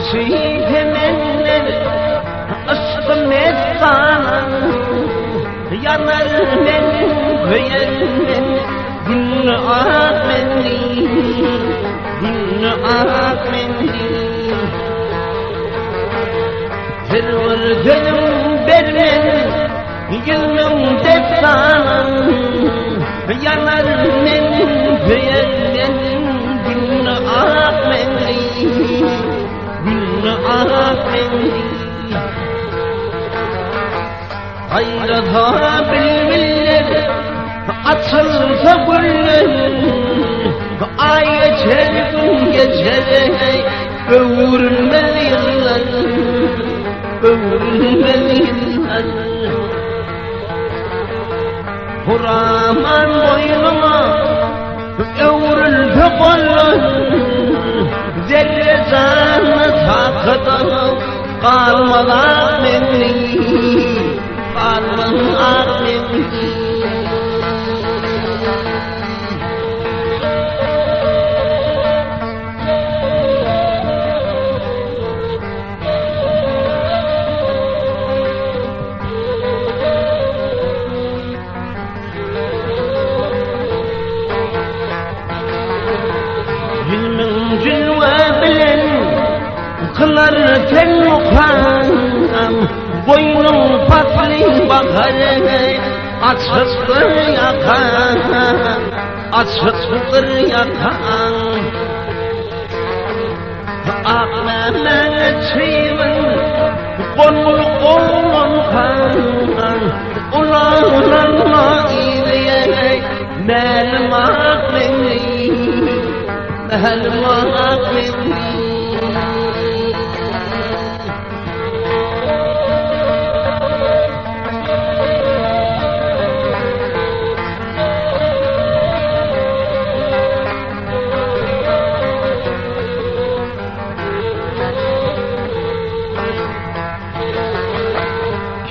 Şehitmenler aşkı mezzanan yanar benim köyemden dinle ahmendi dinle ahmendi terör gönüm bermen gülüm defanan yanar benim köyemden dinle ahmendi dinle ahmendi Hayrata bilmiller açılsa güller ay geçer gün geçer ömürmeli yıllar ömürmeli yıllar Kuraman boynuma ömrülde kollar zerre canı takıdan kalmadan menni kalmadan menni Kılar ten mukanam boynum patli bakar açıktır yakan açıktır yakan Akmemen çiğmin konu olun kan ulanma iyiliğe melim akmeni melim akmeni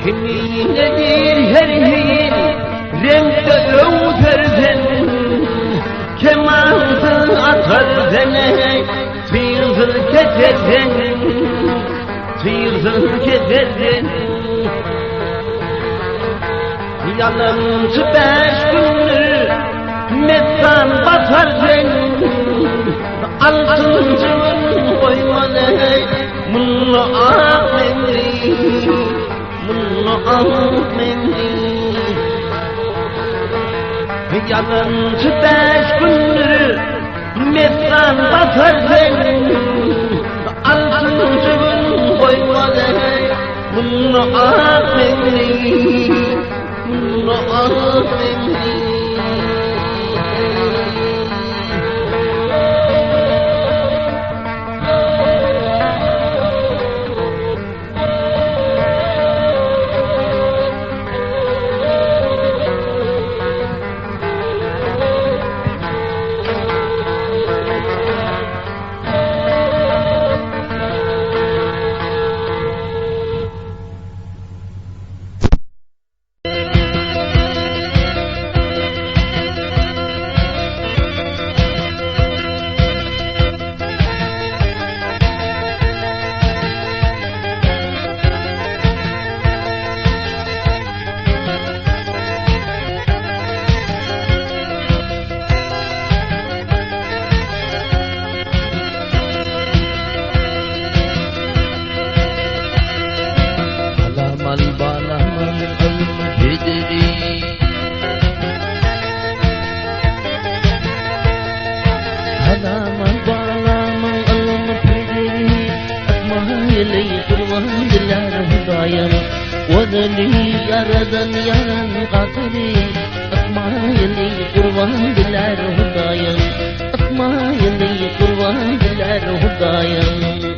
Kemiğindedir her hin renkte öğüterden kemansın atarden tıyızır keterden tıyızır keterden Yalancı 5 gündür metan batardan altıncının koymalı mınla ahmendi ahmendi Yalancı 5 gündür metan batardan altıncının koymalı mınla ahmendi mınla ahmendi Wadani yaradan yaran qatri asmayli qurban dilar hudayan asmayli qurban dilar hudayan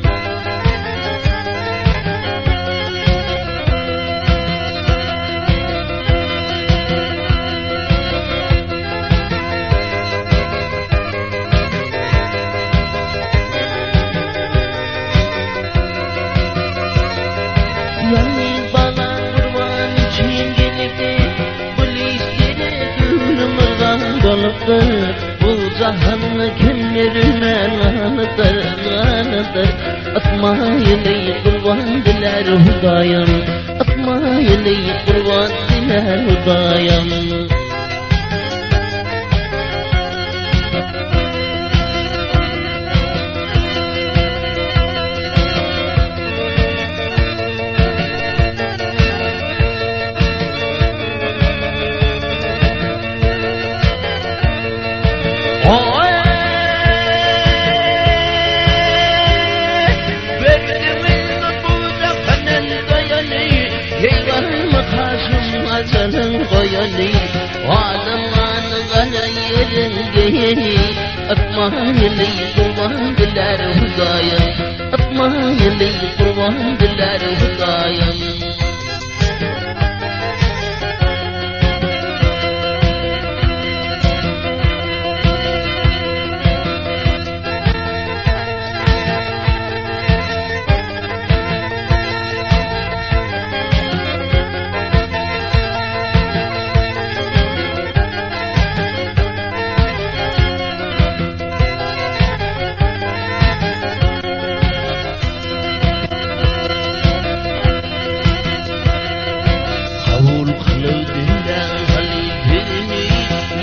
Bu zahanlı kimlerime lanıdır, lanıdır Atma Atmayın kurban diler hudayam, atmayın kurban diler hudayam. Acanın koyani, ağlamanın gayyerin geyeni. Atmayın kurban diler hudayam, atmayın kurban diler hudayam.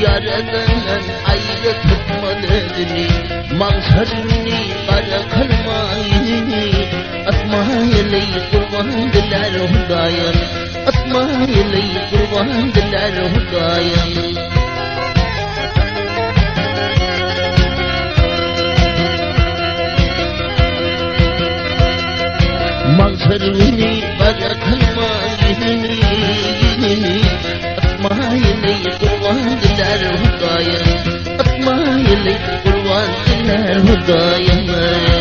Yaradan ayrı tutmadığını, mazharını kara kılmayını. Atmayın kurban diler hudayam, atmayın kurban diler hudayam. Mazharını kara kılmayını. Atmayın kurban diler hudayam, atmayın kurban diler hudayam.